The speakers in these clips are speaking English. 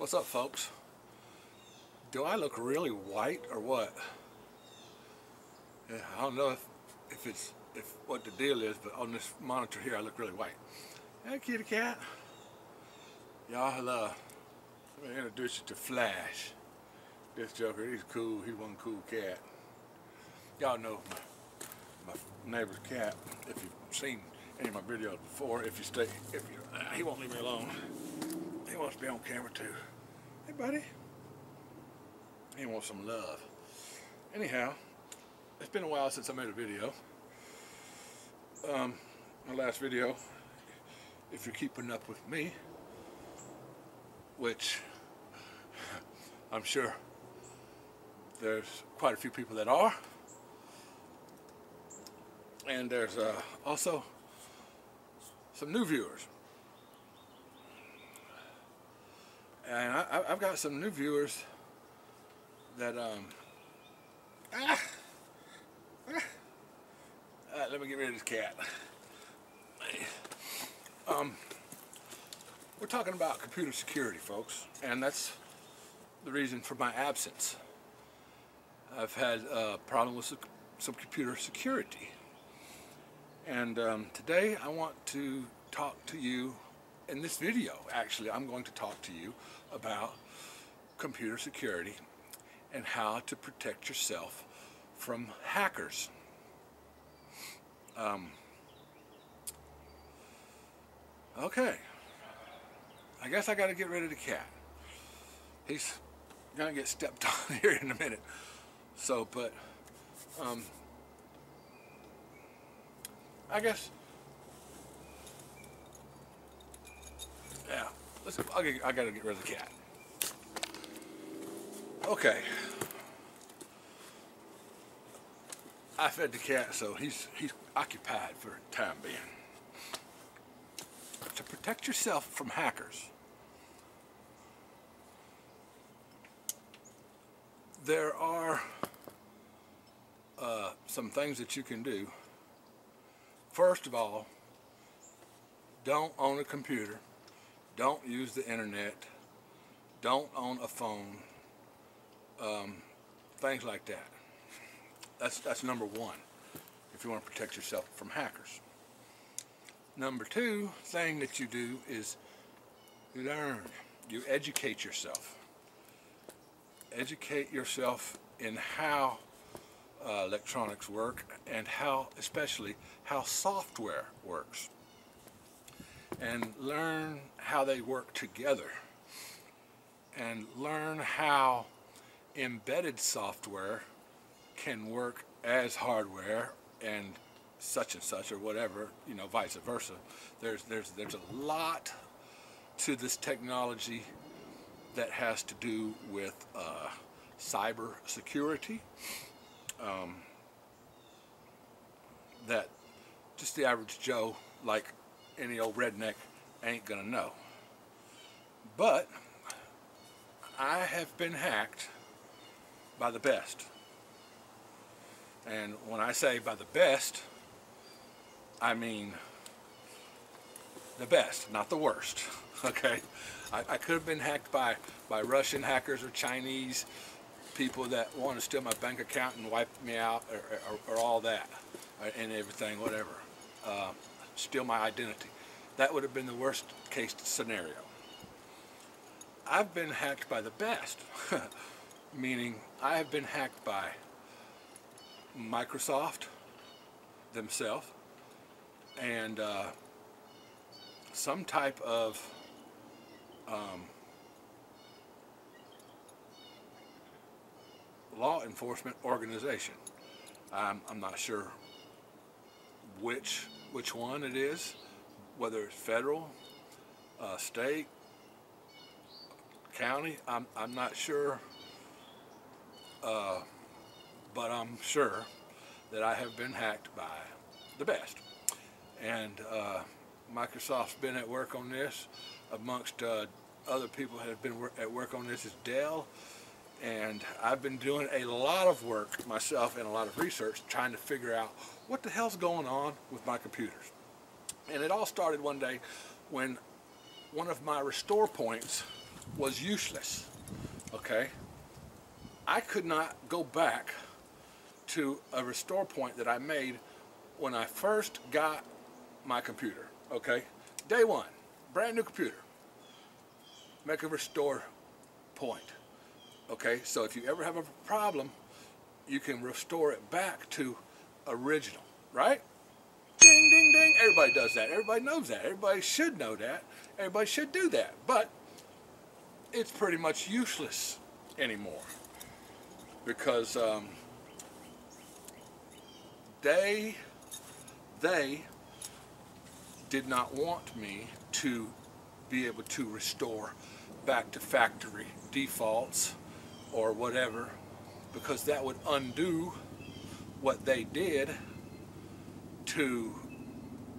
What's up, folks? Do I look really white or what? Yeah, I don't know if what the deal is, but on this monitor here I look really white. Hey, kitty cat. Y'all, let me introduce you to Flash. This joker, he's cool. He's one cool cat. Y'all know my neighbor's cat. If you've seen any of my videos before, he won't leave me alone. He wants to be on camera too. Hey, buddy. He wants some love. Anyhow, it's been a while since I made a video. My last video, if you're keeping up with me, which I'm sure there's quite a few people that are, and there's also some new viewers. And I've got some new viewers that let me get rid of this cat. We're talking about computer security, folks, and that's the reason for my absence. I've had a problem with some computer security, and today I want to talk to you. In this video, actually, I'm going to talk to you about computer security and how to protect yourself from hackers. Okay, I guess I got to get rid of the cat. He's gonna get stepped on here in a minute. So, but I guess. Yeah, I gotta get rid of the cat. Okay. I fed the cat, so he's occupied for the time being. To protect yourself from hackers, there are some things that you can do. First of all, don't own a computer. Don't use the internet. Don't own a phone. Things like that. That's number one, if you want to protect yourself from hackers. Number two thing that you do is learn. You educate yourself. Educate yourself in how electronics work and especially how software works. And learn how they work together, and learn how embedded software can work as hardware and such or whatever, you know, vice versa. There's a lot to this technology that has to do with cyber security that just the average Joe, like any old redneck, ain't gonna know. But I have been hacked by the best. And when I say by the best, I mean the best, not the worst. Okay? I could have been hacked by Russian hackers or Chinese people that want to steal my bank account and wipe me out, or all that, and everything, whatever. Steal my identity. That would have been the worst case scenario. I've been hacked by the best, meaning I have been hacked by Microsoft themselves and some type of law enforcement organization. I'm not sure which one it is, whether it's federal, state, county. I'm not sure, but I'm sure that I have been hacked by the best. And Microsoft's been at work on this. Amongst other people that have been at work on this is Dell. And I've been doing a lot of work myself and a lot of research trying to figure out what the hell's going on with my computers. And it all started one day when one of my restore points was useless, okay? I could not go back to a restore point that I made when I first got my computer, okay? Day one, brand new computer. Make a restore point, okay? So if you ever have a problem, you can restore it back to original, right? Ding, ding, ding. Everybody does that. Everybody knows that. Everybody should know that. Everybody should do that. But it's pretty much useless anymore because they did not want me to be able to restore back to factory defaults or whatever, because that would undo what they did to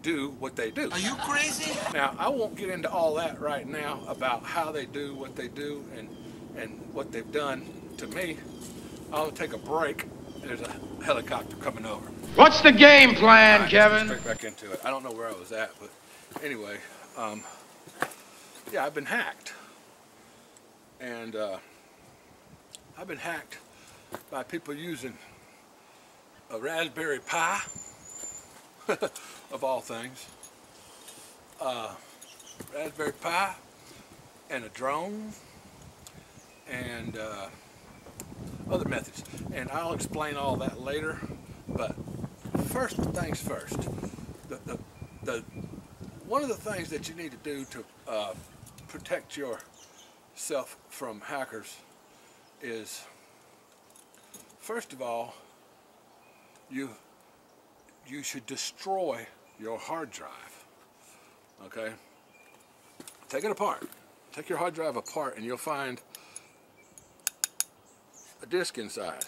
do what they do. Are you crazy? Now, I won't get into all that right now about how they do what they do and what they've done to me. I'll take a break. There's a helicopter coming over. What's the game plan, Kevin? Straight back into it. I don't know where I was at, but anyway, yeah, I've been hacked. And I've been hacked by people using a Raspberry Pi, of all things, Raspberry Pi, and a drone, and other methods. And I'll explain all that later, but first things first. One of the things that you need to do to protect yourself from hackers is, first of all, you should destroy your hard drive, okay? Take it apart. Take your hard drive apart and you'll find a disk inside,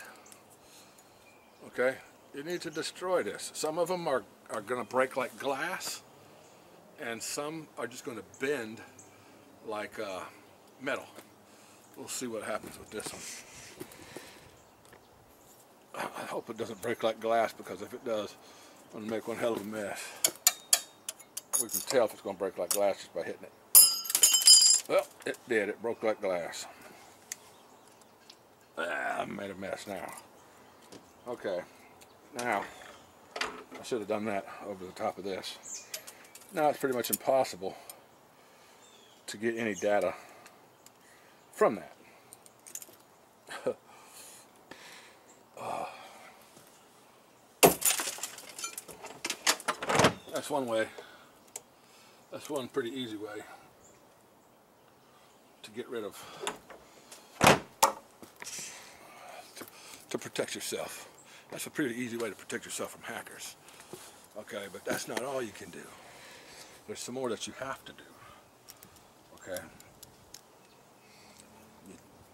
okay? You need to destroy this. Some of them are going to break like glass, and some are just going to bend like metal. We'll see what happens with this one. I hope it doesn't break like glass, because if it does, I'm going to make one hell of a mess. We can tell if it's going to break like glass just by hitting it. Well, it did. It broke like glass. I made a mess now. Okay. Now, I should have done that over the top of this. Now it's pretty much impossible to get any data from that. That's one way. That's one pretty easy way to get rid of, to protect yourself. That's a pretty easy way to protect yourself from hackers. Okay, but that's not all you can do. There's some more that you have to do. Okay.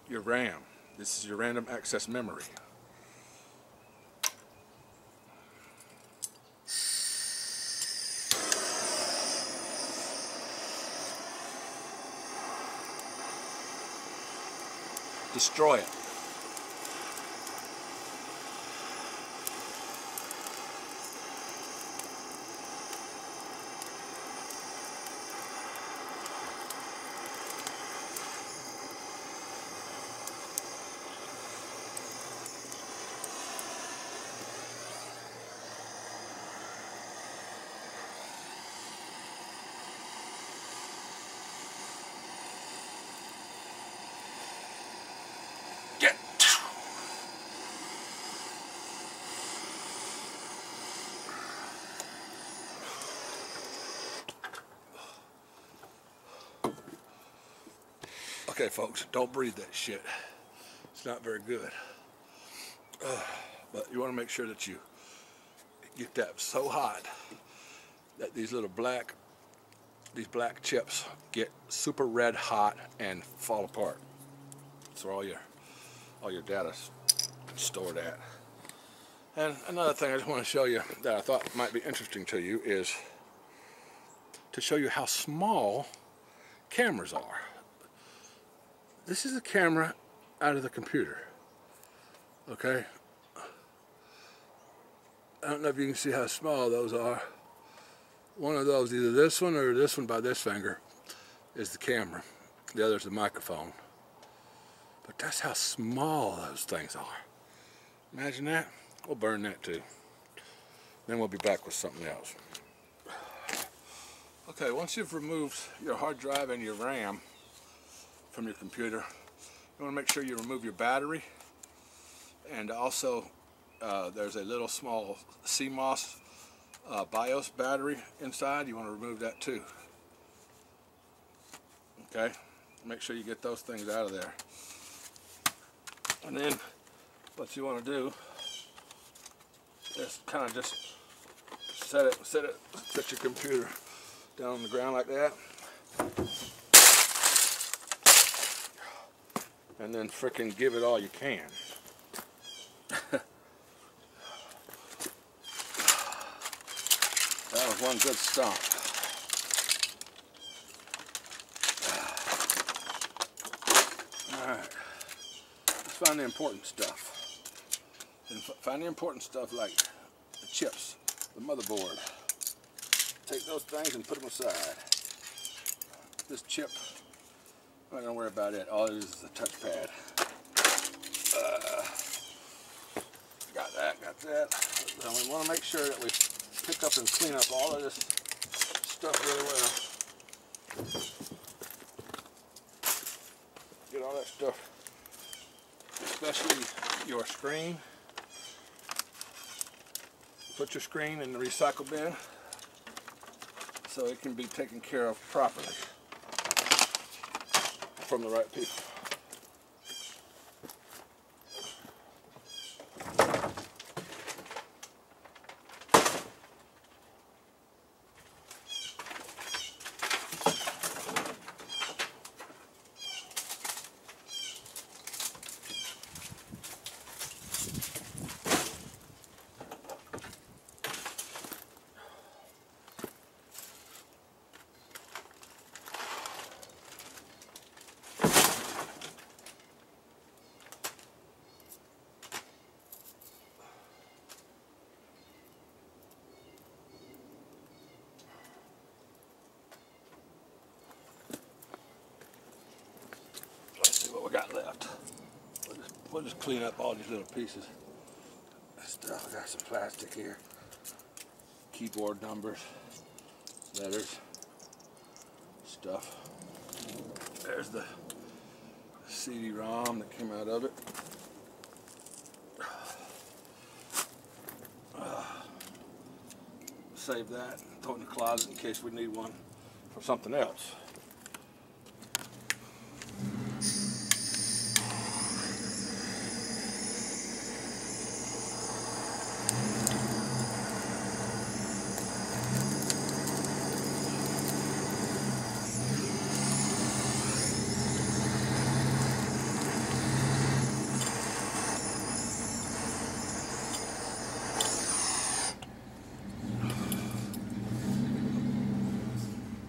Your RAM. This is your random access memory. Destroy it. Get. Okay, folks, don't breathe that shit. It's not very good. But you want to make sure that you get that so hot that these black chips get super red hot and fall apart. That's where all your data's stored at. And another thing I just want to show you that I thought might be interesting to you is to show you how small cameras are. This is a camera out of the computer, okay? I don't know if you can see how small those are. One of those, either this one or this one by this finger, is the camera. The other is the microphone. But that's how small those things are. Imagine that. We'll burn that too. Then we'll be back with something else. Okay, once you've removed your hard drive and your RAM from your computer, you want to make sure you remove your battery. And also, there's a little small CMOS BIOS battery inside. You want to remove that too. Okay, make sure you get those things out of there. And then what you want to do is kind of just set your computer down on the ground like that, and then frickin' give it all you can. That was one good stomp. Alright, let's find the important stuff. And find the important stuff like the chips, the motherboard. Take those things and put them aside. This chip, I'm not gonna worry about it. All it is the touchpad. Got that. Now we want to make sure that we pick up and clean up all of this stuff really well. Get all that stuff, especially your screen. Put your screen in the recycle bin so it can be taken care of properly from the right people. Got left. We'll just clean up all these little pieces of stuff. I got some plastic here, keyboard numbers, letters, stuff. There's the CD-ROM that came out of it. Save that, throw it in the closet in case we need one for something else.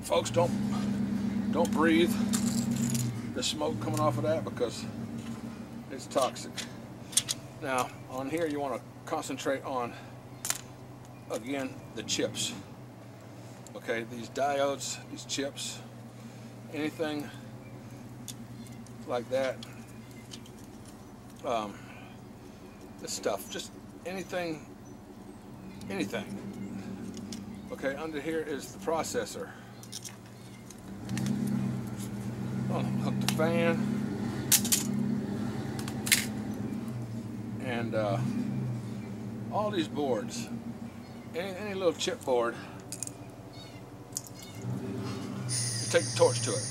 Folks, don't breathe the smoke coming off of that because it's toxic. Now on here you want to concentrate on, again, the chips. Okay, these diodes, these chips, anything like that, this stuff, just anything. Okay, under here is the processor. Hook the fan and all these boards, any little chip board, you take the torch to it.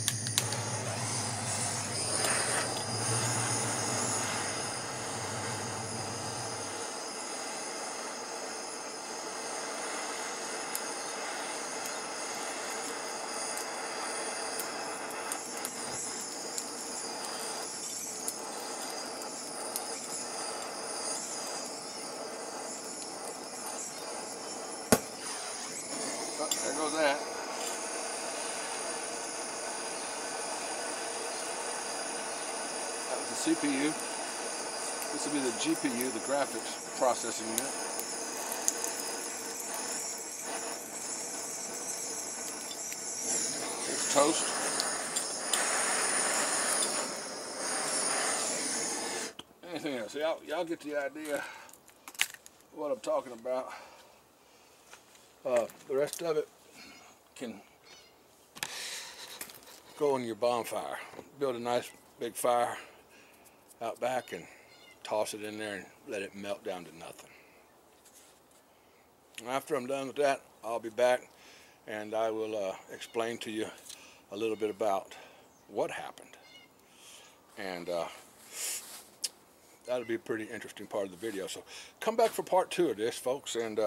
There goes that. That was the CPU. This will be the GPU, the graphics processing unit. It's toast. anything else. Y'all get the idea of what I'm talking about. The rest of it can go in your bonfire. Build a nice big fire out back and toss it in there and let it melt down to nothing. After I'm done with that, I'll be back and I will explain to you a little bit about what happened. And that'll be a pretty interesting part of the video. So come back for part 2 of this, folks, and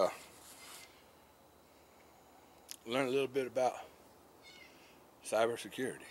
learn a little bit about cybersecurity.